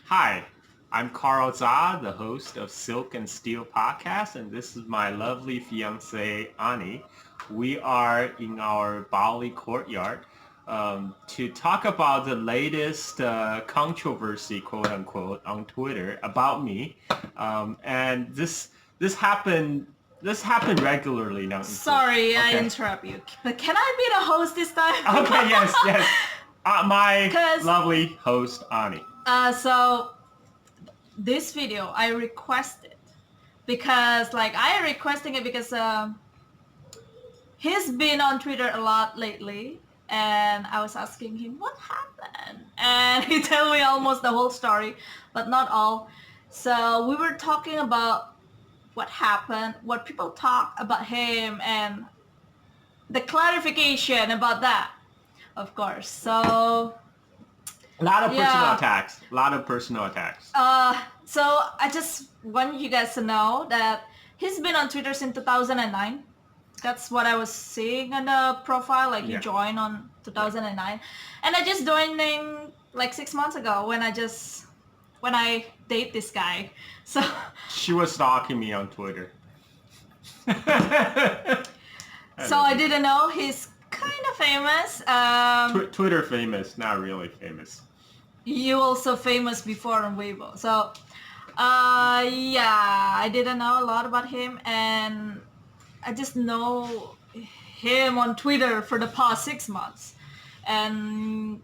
Hi, I'm Carl Zha, the host of Silk and Steel podcast, and this is my lovely fiancée, Ani. We are in our Bali courtyard to talk about the latest controversy, quote unquote, on Twitter about me. And this happened this happened regularly now. Sorry, I Okay. interrupt you. But can I be the host this time? Okay, yes. My 'Cause- lovely host, Ani. So this video I requested because I requesting it because he's been on Twitter a lot lately, and I was asking him what happened, and he told me almost the whole story, but not all. So we were talking about what happened, what people talk about him, and the clarification about that, of course. So A lot of personal Yeah. attacks. A lot of personal attacks. so I just want you guys to know that he's been on Twitter since 2009. That's what I was seeing on the profile. Like he Yeah. joined on 2009, and I just joined in like 6 months ago when I date this guy. So She was stalking me on Twitter. I didn't know he's kind of famous. Twitter famous, not really famous. You also famous before on Weibo. So I didn't know a lot about him, and I just know him on Twitter for the past 6 months, and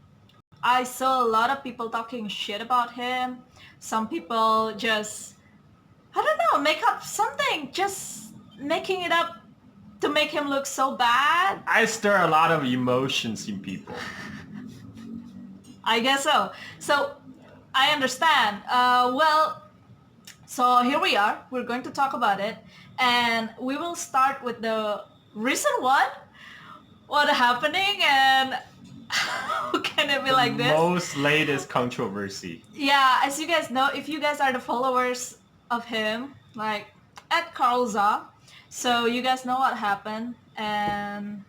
I saw a lot of people talking shit about him. Some people just, I don't know, make up something, just making it up to make him look so bad. I stir a lot of emotions in people. I guess so. So I understand. So here we are. We're going to talk about it, and we will start with the recent one. What happening, and how can it be like this? Most latest controversy. Yeah, as you guys know, if you guys are the followers of him, like at Carlza, so you guys know what happened, and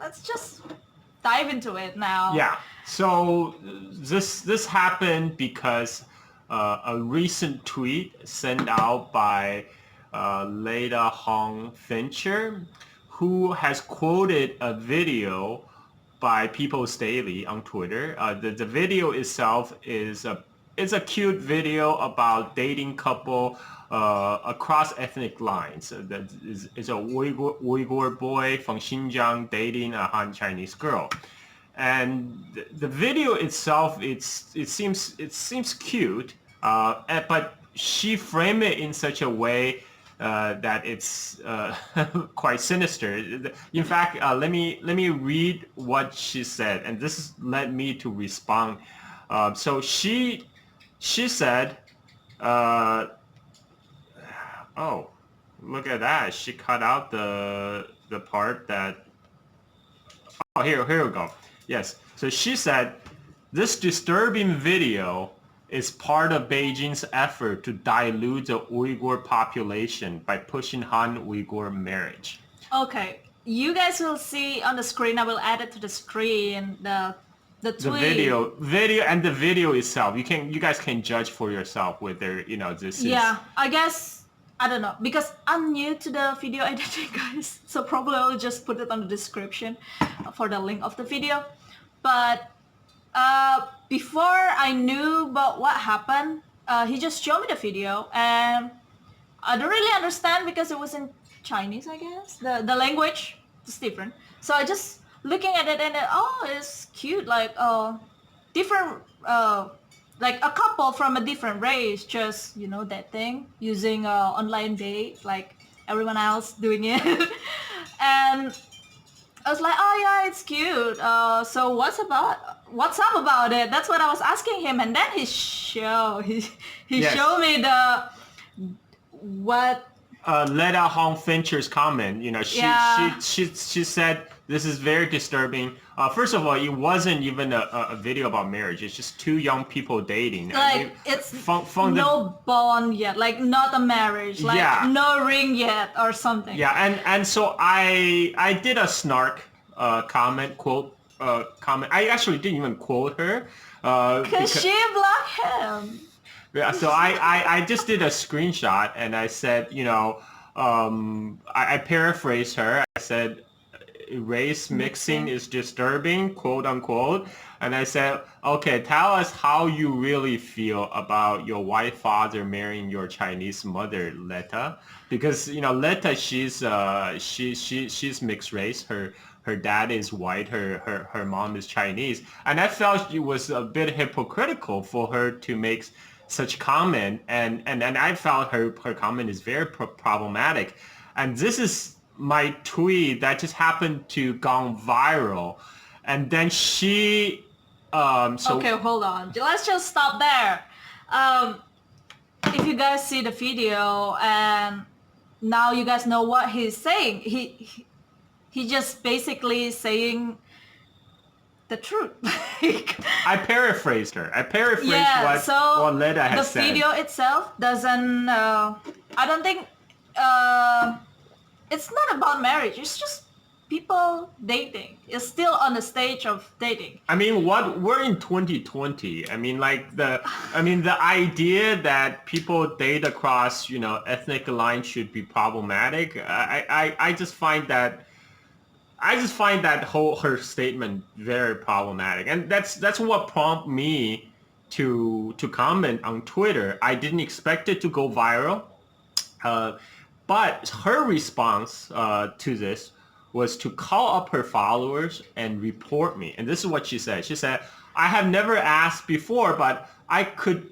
let's just dive into it now. Yeah. So this happened because a recent tweet sent out by Leda Hong Fincher, who has quoted a video by People's Daily on Twitter. The video itself is a cute video about dating couple across ethnic lines. That is a Uyghur boy from Xinjiang dating a Han Chinese girl. And the video itself, it seems cute, but she framed it in such a way that it's quite sinister. In fact, let me read what she said, and this led me to respond. So she said, "Oh, look at that! She cut out the part that." Oh, here we go. Yes. So she said, this disturbing video is part of Beijing's effort to dilute the Uyghur population by pushing Han-Uyghur marriage. Okay, you guys will see on the screen. I will add it to the screen. The tweet. The video and the video itself. You guys can judge for yourself whether this is. Yeah, I guess. I don't know, because I'm new to the video editing, guys. So probably I'll just put it on the description for the link of the video. But before I knew about what happened, he just showed me the video, and I don't really understand because it was in Chinese, I guess. The language is different. So I just looking at it, and it's cute, like different like a couple from a different race, just that thing, using online date like everyone else doing it. And I was like, oh yeah, it's cute. So what's up about it? That's what I was asking him, and then he Yes. showed me what. Leda Hong Fincher's comment, she said this is very disturbing. First of all, it wasn't even a video about marriage. It's just two young people dating. Like it's from no bond yet, like not a marriage, like no ring yet or something. Yeah, and so I did a snark comment. I actually didn't even quote her because she blocked him. Yeah, so I just did a screenshot and I said, I paraphrased her. I said, race mixing Mixing. is disturbing, quote unquote. And I said, okay, tell us how you really feel about your white father marrying your Chinese mother, Letta. Because, Letta, she's mixed race. Her dad is white, her mom is Chinese. And I felt it was a bit hypocritical for her to make such comment. And I felt her comment is very problematic. And this is my tweet that just happened to gone viral. And then Okay, hold on. Let's just stop there. Um, if you guys see the video and now you guys know what he's saying, he just basically saying the truth. I paraphrased her. I paraphrased Yeah, so what Leda has the said. video itself doesn't, I don't think, it's not about marriage. It's just people dating. It's still on the stage of dating. I mean, we're in 2020. I mean, the idea that people date across, ethnic lines should be problematic. I just find that her statement very problematic, and that's what prompted me to comment on Twitter. I didn't expect it to go viral, but her response to this was to call up her followers and report me. And this is what she said. She said, "I have never asked before, but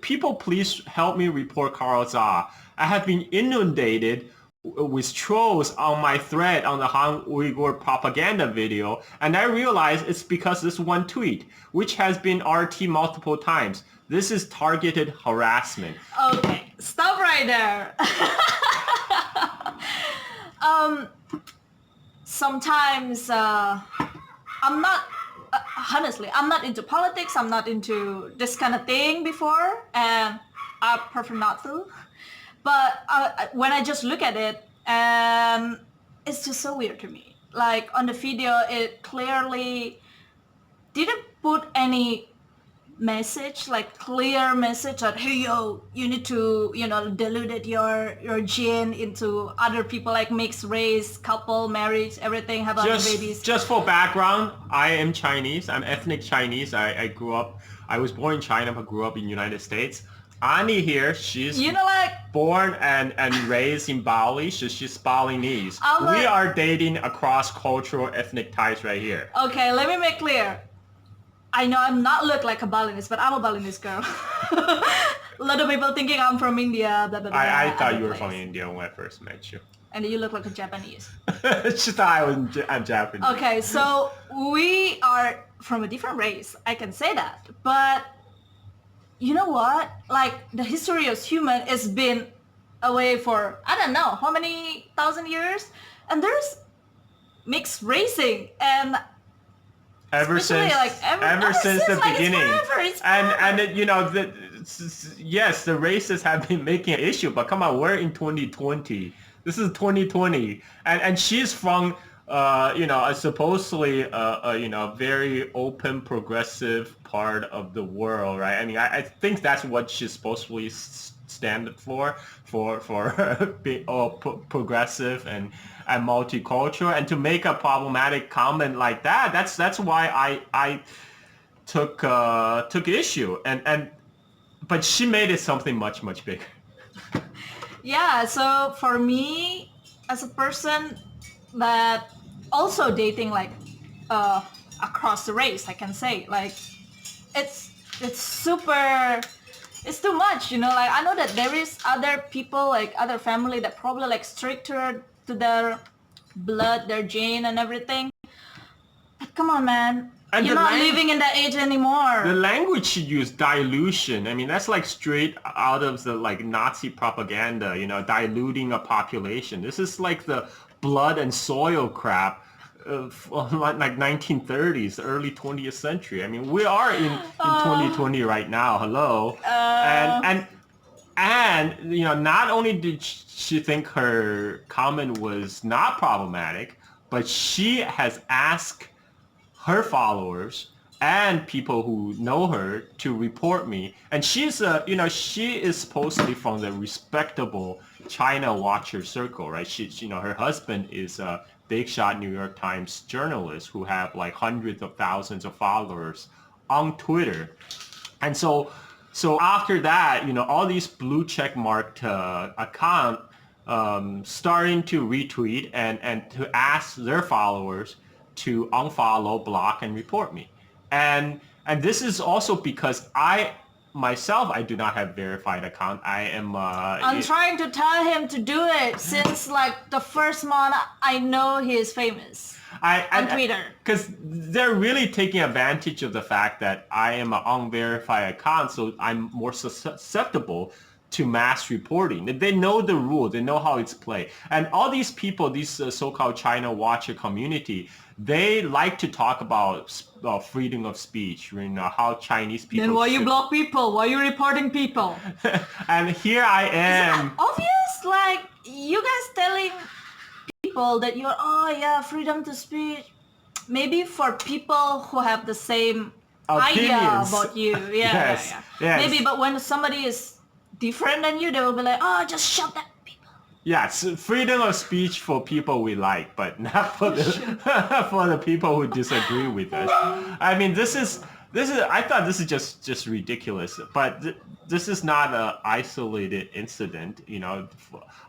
people please help me report Carl Zha. I have been inundated with trolls on my thread on the Han Uyghur propaganda video, and I realized it's because this one tweet, which has been RT multiple times. This is targeted harassment." Okay, stop right there. Sometimes I'm not, honestly, I'm not into politics. I'm not into this kind of thing before, and I prefer not to. But when I just look at it, and it's just so weird to me. Like on the video, it clearly didn't put any message, like clear message that, hey yo, you need to, dilute your gene into other people, like mixed race, couple, marriage, everything, have other babies. Just for background, I am Chinese. I'm ethnic Chinese. I was born in China but grew up in the United States. Ani here, she's born and raised in Bali, so she's Balinese. We are dating across cultural ethnic ties right here. Okay, let me make clear. I know I'm not look like a Balinese, but I'm a Balinese girl. A lot of people thinking I'm from India, blah, blah, blah. I thought you were from India when I first met you. And you look like a Japanese. She thought I'm Japanese. Okay, so we are from a different race. I can say that. But you know what? Like, the history of human has been away for, I don't know, how many thousand years? And there's mixed racing, and ever since the beginning, yes, the racists have been making an issue, but come on, we're in 2020. This is 2020, and she's from supposedly very open, progressive part of the world, right? I mean, I think that's what she's supposedly stand for being progressive and multicultural, and to make a problematic comment like that, that's why I took issue, but she made it something much bigger. Yeah, so for me, as a person that also dating across the race, I can say, like, it's super, it's too much, like, I know that there is other people, like other family that probably like stricter to their blood, their gene and everything, but come on, man. And you're not living in that age anymore. The language she used, dilution. I mean, that's like straight out of the Nazi propaganda, diluting a population. This is like the blood and soil crap of 1930s, early 20th century. I mean, we are in 2020 right now. Hello. And not only did she think her comment was not problematic, but she has asked her followers and people who know her to report me. And she's she is supposedly from the respectable China watcher circle, right? Her husband is a big shot New York Times journalist who have like hundreds of thousands of followers on Twitter. And so after that, all these blue check marked account starting to retweet and to ask their followers to unfollow, block, and report me. And this is also because I do not have verified account. I am. I'm trying to tell him to do it since like the first month I know he is famous on Twitter. Because they're really taking advantage of the fact that I am an unverified account, so I'm more susceptible to mass reporting. They know the rule. They know how it's played. And all these people, these so-called China watcher community, they like to talk about freedom of speech, how Chinese people... Then why you block people? Why you reporting people? And here I am. Is that obvious? Like, you guys telling people that you're, freedom to speech. Maybe for people who have the same idea about you. Yes. Maybe, but when somebody is different than you, they will be like, just shut that people. Yes, freedom of speech for people we like, but not for the for the people who disagree with us. I mean, this is I thought this is just ridiculous, but this is not an isolated incident.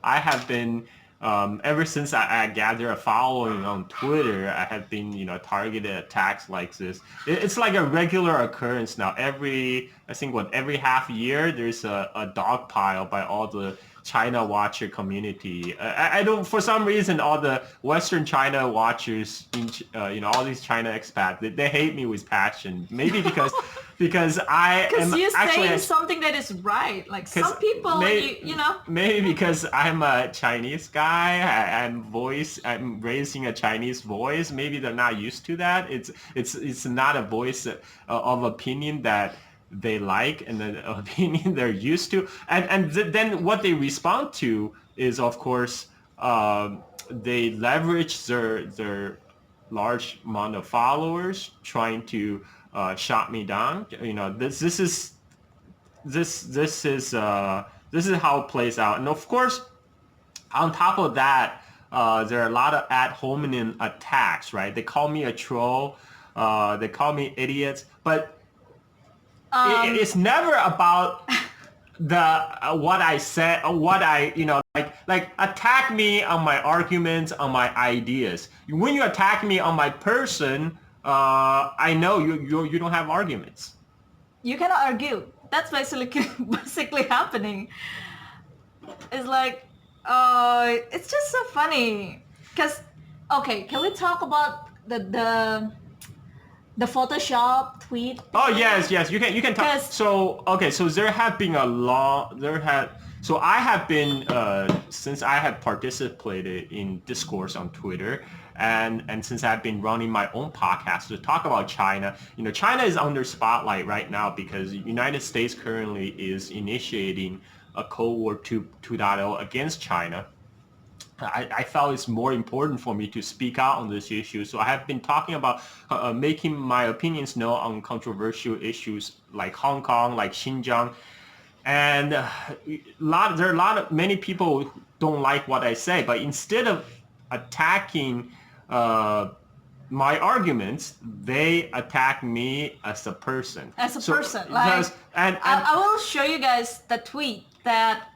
I have been ever since I gathered a following on Twitter, I have been targeted attacks like this. It's like a regular occurrence now. Every half year there's a dog pile by all the China watcher community. I don't, for some reason, all the Western China watchers, all these China expats, they hate me with passion. Maybe because I am you're actually saying something that is right. Like some people, maybe because I'm a Chinese guy, I'm raising a Chinese voice. Maybe they're not used to that. It's not a voice of opinion that they like and the opinion they're used to, and then what they respond to is, of course, they leverage their large amount of followers trying to shut me down. This is how it plays out. And of course, on top of that, there are a lot of ad hominem attacks, right? They call me a troll, they call me idiots, but it's never about what I said, or what I like attack me on my arguments, on my ideas. When you attack me on my person, I know you don't have arguments. You cannot argue. That's basically happening. It's like, it's just so funny. Cause, okay, can we talk about the Photoshop tweet? Oh yes, you can talk. So there have been so I have been since I have participated in discourse on Twitter, and since I've been running my own podcast to talk about China. China is under spotlight right now because the United States currently is initiating a Cold War 2.0 against China. I felt it's more important for me to speak out on this issue. So I have been talking about making my opinions known on controversial issues like Hong Kong, like Xinjiang. And there are many people who don't like what I say, but instead of attacking my arguments, they attack me as a person. I will show you guys the tweet that...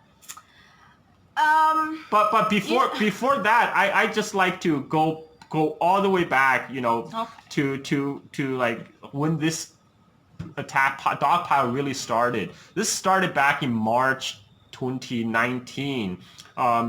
But before that, I just like to go all the way back, okay, to like when this dog pile really started. This started back in March 2019.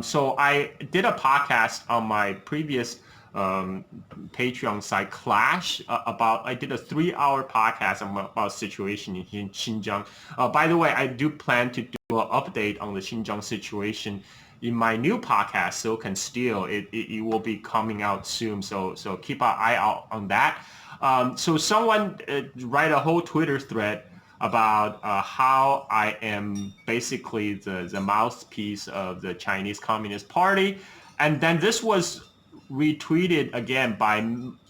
So I did a podcast on my previous Patreon site, Clash, I did a 3-hour podcast about situation in Xinjiang. By the way, I do plan to do an update on the Xinjiang situation in my new podcast, Silk and Steel. It will be coming out soon, so keep an eye out on that. So someone write a whole Twitter thread about how I am basically the mouthpiece of the Chinese Communist Party. And then this was retweeted again by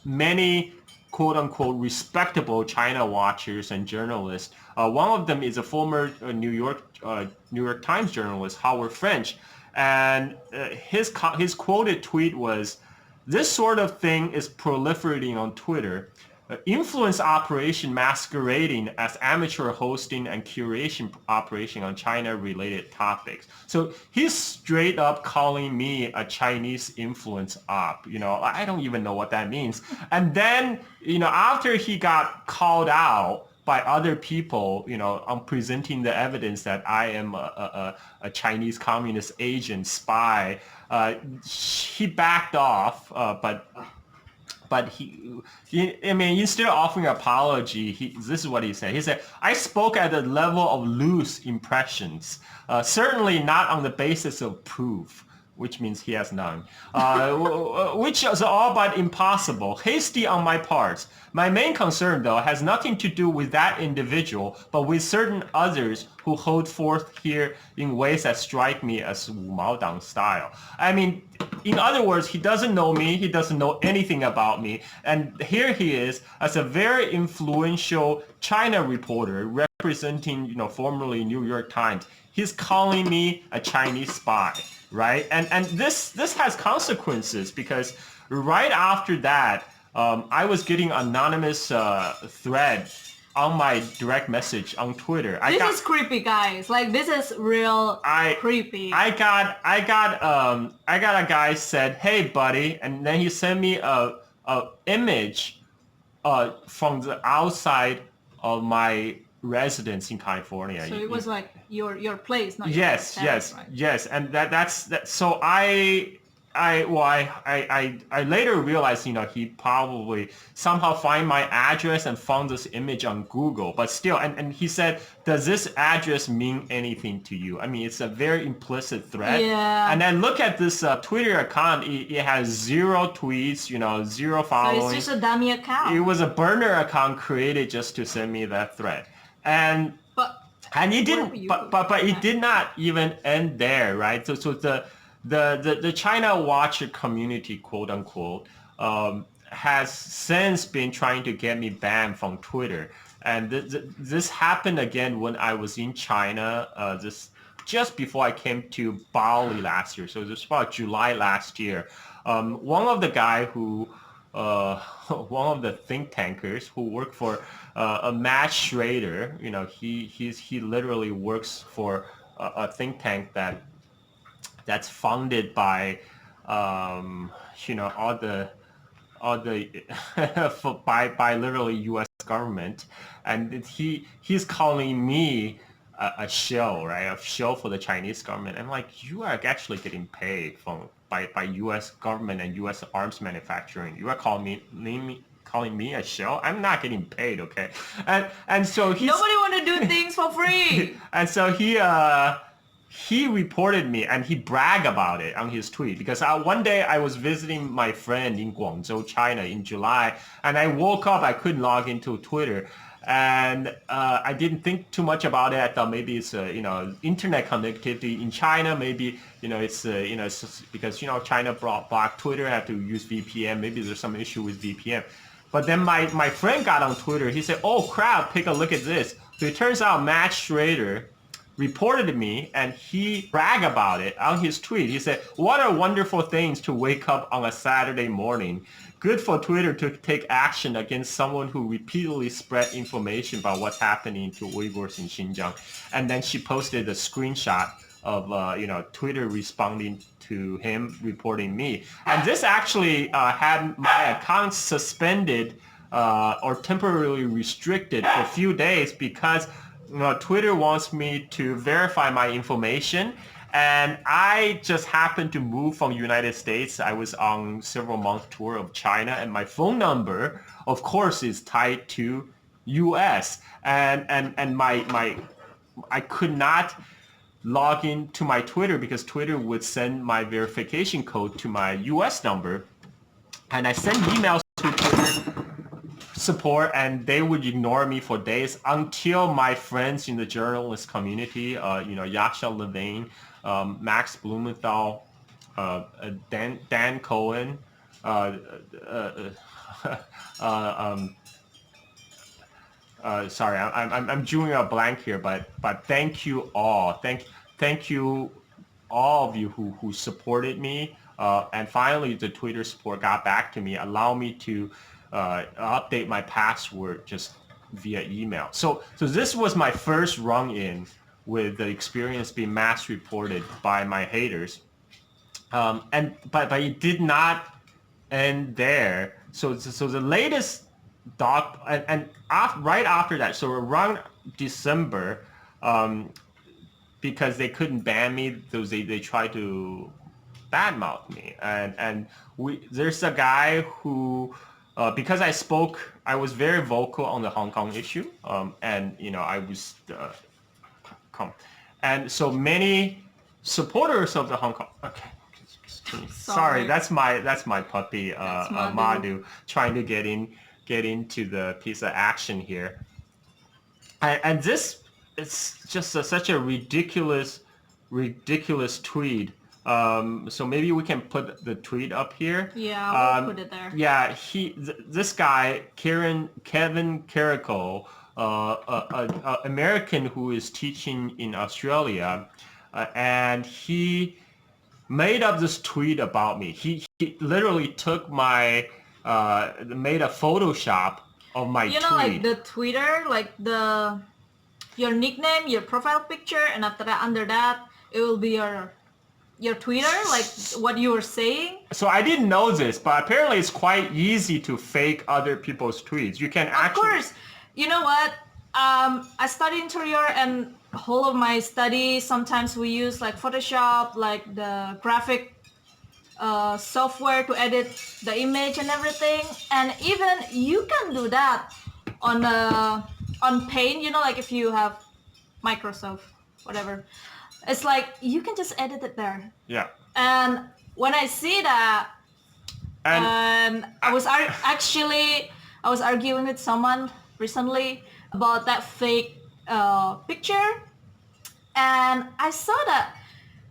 many quote-unquote respectable China watchers and journalists. One of them is a former New York Times journalist, Howard French, and his quoted tweet was, "This sort of thing is proliferating on Twitter. Influence operation masquerading as amateur hosting and curation operation on China-related topics." So he's straight up calling me a Chinese influence op. I don't even know what that means. And then, after he got called out by other people, on presenting the evidence that I am a Chinese communist agent spy, he backed off, but instead of offering an apology, this is what he said. He said, "I spoke at the level of loose impressions, certainly not on the basis of proof," which means he has none, which is all but impossible. Hasty on my part. My main concern, though, has nothing to do with that individual, but with certain others who hold forth here in ways that strike me as Wu Maodang style. In other words, he doesn't know me. He doesn't know anything about me. And here he is as a very influential China reporter representing, formerly New York Times. He's calling me a Chinese spy, right? And this has consequences, because right after that, I was getting anonymous thread on my direct message on Twitter. This is creepy, guys. Like, this is real creepy. I got a guy said, "Hey, buddy," and then he sent me a image from the outside of my residence in California. So it was like your place, not your yes, house, yes, right? yes, and that's that. So I later realized, he probably somehow find my address and found this image on Google. But still, and he said, "Does this address mean anything to you?" It's a very implicit threat. Yeah. And then look at this Twitter account. It has 0 tweets, 0 following. So it's just a dummy account. It was a burner account created just to send me that threat. And it didn't. But it did not even end there, right? So the China watcher community, quote unquote, has since been trying to get me banned from Twitter. And this happened again when I was in China, just before I came to Bali last year. So it was about July last year. One of the guy who, one of the think tankers who work for Matt Schrader, he literally works for a think tank that's funded by all the by literally U.S. government, and he's calling me a shill, right? A shill for the Chinese government. I'm like, you are actually getting paid by U.S. government and U.S. arms manufacturing. You are calling me a shill? I'm not getting paid, okay? And so nobody want to do things for free. And so he reported me, and he bragged about it on his tweet, because one day I was visiting my friend in Guangzhou, China in July, and I woke up, I couldn't log into Twitter, and I didn't think too much about it. I thought maybe it's internet connectivity in China, maybe it's because China blocked Twitter, I have to use VPN, maybe there's some issue with VPN. But then my friend got on Twitter, he said, "Oh crap, take a look at this." So it turns out Matt Schrader reported me, and he bragged about it on his tweet. He said, "What are wonderful things to wake up on a Saturday morning. Good for Twitter to take action against someone who repeatedly spread information about what's happening to Uyghurs in Xinjiang." And then she posted a screenshot of Twitter responding to him reporting me. And this actually had my account suspended or temporarily restricted for a few days, because Twitter wants me to verify my information, and I just happened to move from the United States. I was on several month tour of China, and my phone number, of course, is tied to US, and I could not log in to my Twitter because Twitter would send my verification code to my US number, and I sent emails to Twitter support, and they would ignore me for days until my friends in the journalist community, Yasha Levine, Max Blumenthal, Dan Cohen, uh, uh, um, sorry, I'm drawing a blank here, but thank you all. Thank you all of you who supported me. And finally, the Twitter support got back to me, allow me to update my password just via email. So this was my first rung-in with the experience being mass reported by my haters. But it did not end there. So the latest doc right after that, so around December, because they couldn't ban me, they tried to badmouth me, and there's a guy who. Because I was very vocal on the Hong Kong issue, and I was come, and so many supporters of the Hong Kong. Okay, sorry, that's my puppy, Madu, trying to get into the piece of action here, and this it's just such a ridiculous tweet. So maybe we can put the tweet up here. Yeah, we'll put it there. Yeah, this guy, Kevin Carrico, a American who is teaching in Australia, and he made up this tweet about me. He literally took made a Photoshop of my tweet. Like the Twitter, like your nickname, your profile picture, and after that, under that, it will be your Twitter, like what you were saying. So I didn't know this, but apparently it's quite easy to fake other people's tweets. You can actually... Of course. You know what? I study interior, and whole of my study, sometimes we use like Photoshop, like the graphic software to edit the image and everything. And even you can do that on Paint, like if you have Microsoft, whatever. It's like you can just edit it there. Yeah. And when I see that, and I was arguing with someone recently about that fake picture, and I saw that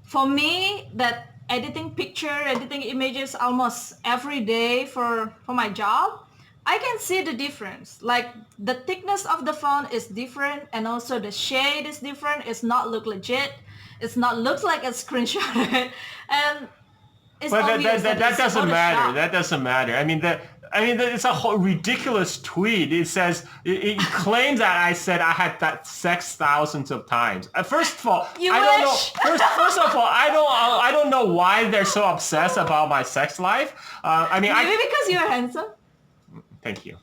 for me, that editing images almost every day for my job, I can see the difference. Like the thickness of the font is different, and also the shade is different. It's not look legit. It's not look like a screenshot, and it's obvious that doesn't matter. That doesn't matter. I mean, it's a whole ridiculous tweet. It says it claims that I said I had that sex thousands of times. First of all, I don't know. First of all, I don't know why they're so obsessed about my sex life. Maybe because you're handsome. Thank you.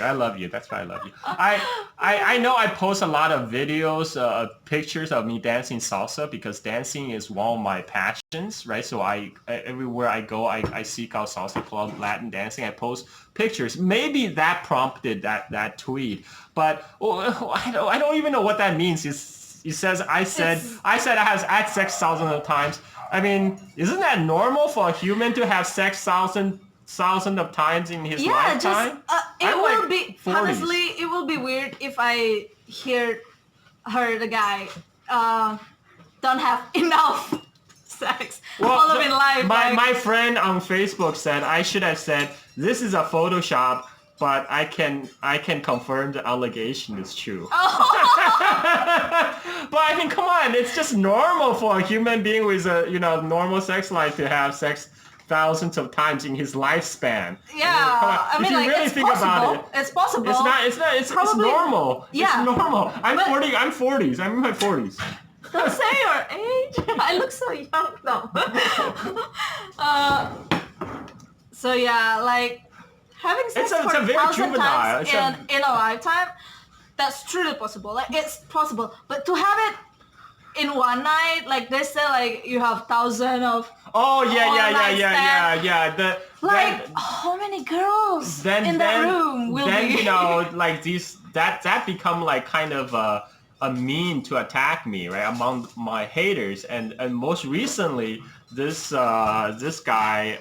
I love you. That's why I love you. I know I post a lot of videos, pictures of me dancing salsa, because dancing is one of my passions, right? So everywhere I go, I seek out salsa club, Latin dancing. I post pictures. Maybe that prompted that tweet, but I don't even know what that means. It says I said I have had sex thousands of times. I mean, isn't that normal for a human to have sex thousands of times in his lifetime? Honestly, it will be weird if I heard the guy don't have enough sex all of in life. My friend on Facebook said I should have said this is a Photoshop, but I can confirm the allegation is true. But I mean, come on, it's just normal for a human being with a normal sex life to have sex thousands of times in his lifespan. Yeah, I mean, like, really think about it, it's possible. It's normal. Yeah. It's normal. I'm 40s. I'm in my 40s. Don't say your age. I look so young though. So yeah, like having sex for 1,000 times in a lifetime, that's truly possible. Like it's possible, but to have it in one night, like they say, like you have 1,000 of. Oh yeah. How many girls in that room will be? Like these that become like kind of a meme to attack me, right, among my haters, and most recently this guy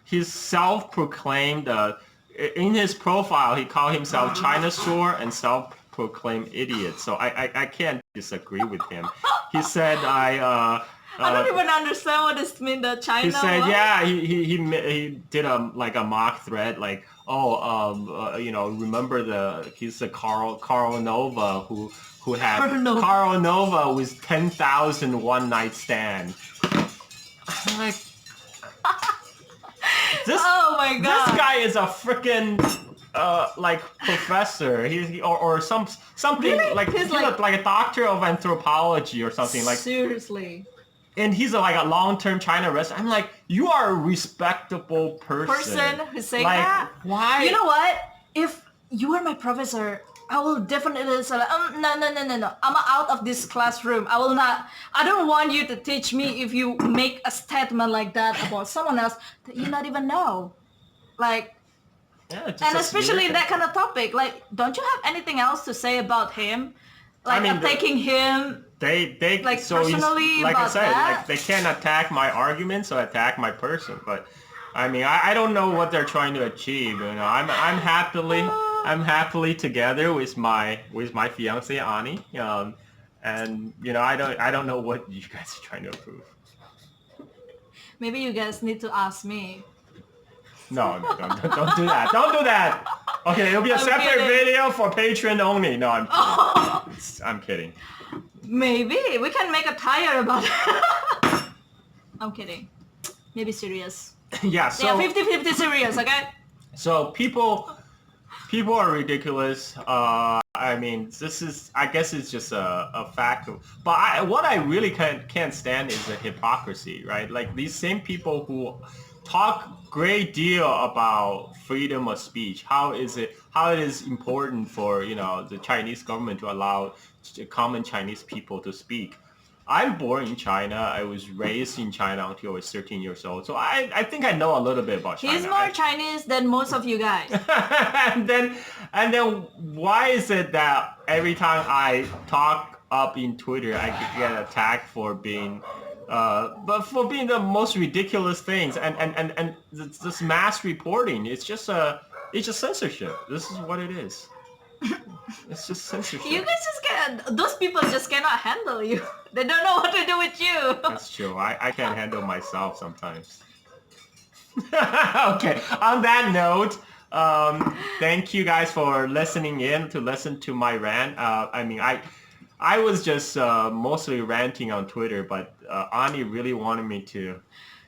he's self-proclaimed in his profile he called himself China Store and self-proclaimed idiot. So I can't disagree with him. He said I don't even understand what this means. The China. He said, what? yeah, he did a mock thread like, remember he's the Carl Nova who had Carl Nova with 10,000 one night stand. I'm like, oh my god, this guy is a freaking like professor. Or something really? like he's like a doctor of anthropology or something like. Seriously. And he's like a long-term China resident. I'm like, you are a respectable person. Who's saying like, that? Why? You know what? If you are my professor, I will definitely say, no. I'm out of this classroom. I will not. I don't want you to teach me if you make a statement like that about someone else that you not even know. Like, yeah, and especially in that kind of topic. Like, don't you have anything else to say about him? Like, attacking him. They like so personally like about I said, that? like they can't attack my arguments or attack my person. But I mean, I don't know what they're trying to achieve. You know, I'm happily together with my fiance Ani. And you know, I don't know what you guys are trying to prove. Maybe you guys need to ask me. No, don't do that. Don't do that. Okay, it'll be a separate video for Patreon only. No, I'm kidding. Maybe we can make a tire about it. I'm kidding. Maybe serious. Yeah, so 50-50 serious, okay? So people are ridiculous. I mean, I guess it's just a fact. But what I really can't stand is the hypocrisy, right? Like these same people who talk great deal about freedom of speech. How it is important for, you know, the Chinese government to allow common Chinese people to speak. I'm born in China. I was raised in China until I was 13 years old. So I think I know a little bit about China. He's more Chinese than most of you guys. and then why is it that every time I talk up in Twitter, I get attacked for being the most ridiculous things and this mass reporting? It's just censorship. This is what it is. It's just censorship. You guys those people just cannot handle you. They don't know what to do with you. That's true. I can't handle myself sometimes. Okay. On that note, thank you guys for listening to my rant. I mean, I was just mostly ranting on Twitter, but Ani really wanted me to.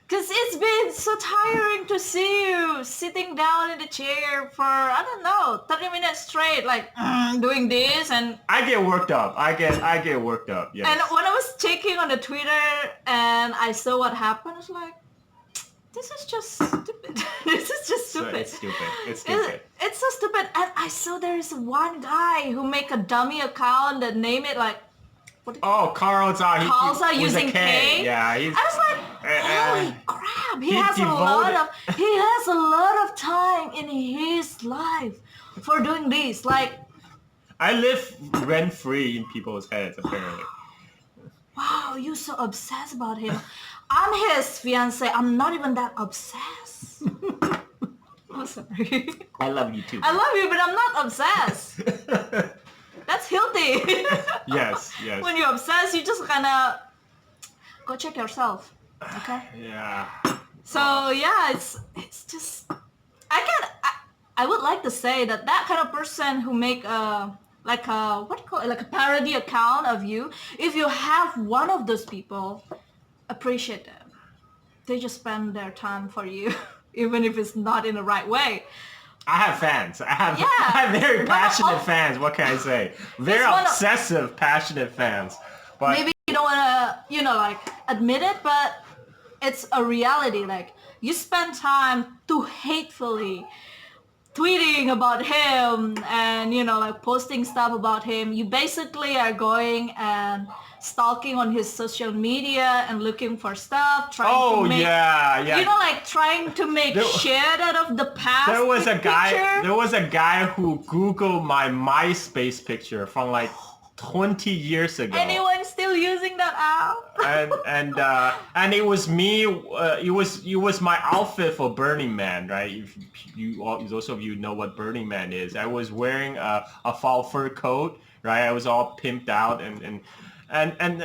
Because it's been so tiring to see you sitting down in the chair for, I don't know, 30 minutes straight, like doing this. And I get worked up. I get worked up, yes. And when I was checking on the Twitter and I saw what happened, I was like, this is just stupid. This is just stupid. It's stupid. It's stupid. It's so stupid. And I saw there is one guy who make a dummy account that name it like, Carl's using K. Yeah, I was like, holy crap! He has a lot of time in his life for doing this. Like, I live rent free in people's heads apparently. Wow, you're so obsessed about him. I'm his fiance. I'm not even that obsessed. I'm sorry. I love you too. I love you, but I'm not obsessed. That's healthy. Yes. When you're obsessed, you just kind of go check yourself. Okay. Yeah. So yeah, it's just I would like to say that kind of person who make like a like a parody account of you. If you have one of those people, appreciate them. They just spend their time for you, even if it's not in the right way. I have fans. I have very passionate fans. What can I say? Very obsessive, passionate fans. But maybe you don't want to, like admit it, but it's a reality. Like you spend time too hatefully tweeting about him and like posting stuff about him. You basically are going and stalking on his social media and looking for stuff, trying to make like trying to make shit out of the past. There was a guy who Googled my MySpace picture from like 20 years ago. Anyone still using that app? and it was me. It was my outfit for Burning Man, right? If those of you know what Burning Man is, I was wearing a fall fur coat, right? I was all pimped out and and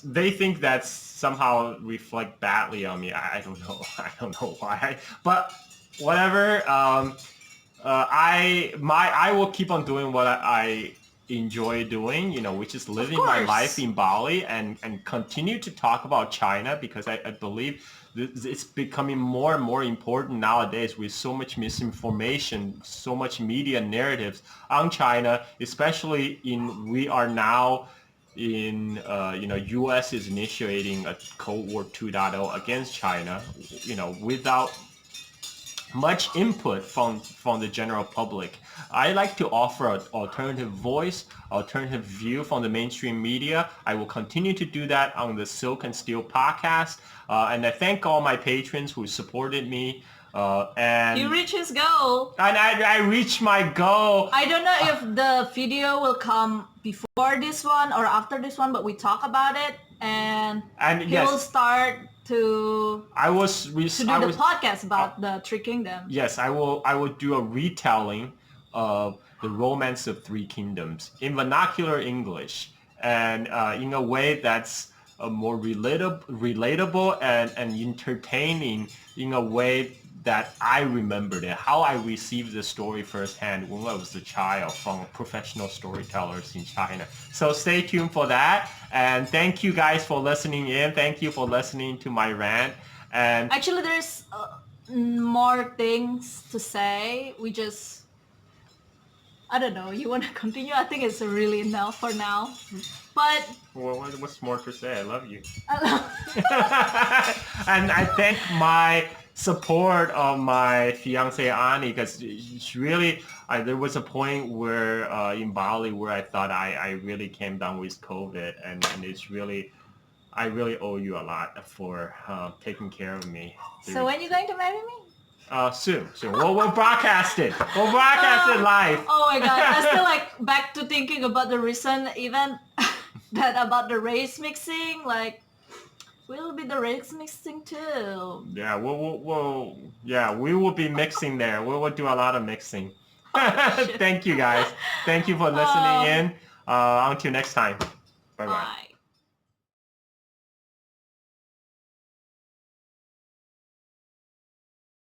they think that's somehow reflect badly on me. I don't know. I don't know why, but whatever. I will keep on doing what I enjoy doing, which is living my life in Bali and continue to talk about China because I believe it's becoming more and more important nowadays with so much misinformation, so much media narratives on China, especially we are now in, U.S. is initiating a Cold War 2.0 against China, without much input from the general public. I like to offer an alternative voice, alternative view from the mainstream media. I will continue to do that on the Silk and Steel podcast. And I thank all my patrons who supported me. And He reached his goal. And I reached my goal. I don't know if the video will come before this one or after this one, but we talk about it, and he will start to do the podcast about the Three Kingdoms. Yes, I will do a retelling of the Romance of Three Kingdoms in vernacular English, and in a way that's more relatable and entertaining, in a way that I remembered it, how I received the story firsthand when I was a child from professional storytellers in China. So stay tuned for that. And thank you guys for listening in. Thank you for listening to my rant. And actually, there's more things to say. I don't know. You want to continue? I think it's really enough for now. But what's more to say? I love you. And I thank my support of my fiance Ani, because it's really, there was a point where in Bali where I thought I really came down with COVID, and it's really, I really owe you a lot for taking care of me. So when are you going to marry me? Soon. We'll broadcast it. We'll broadcast it live. Oh my god, I still back to thinking about the recent event about the race mixing. We'll be the race mixing too. Yeah, we will be mixing there. We will do a lot of mixing. Thank you guys. Thank you for listening in. Until next time. Bye-bye. Bye.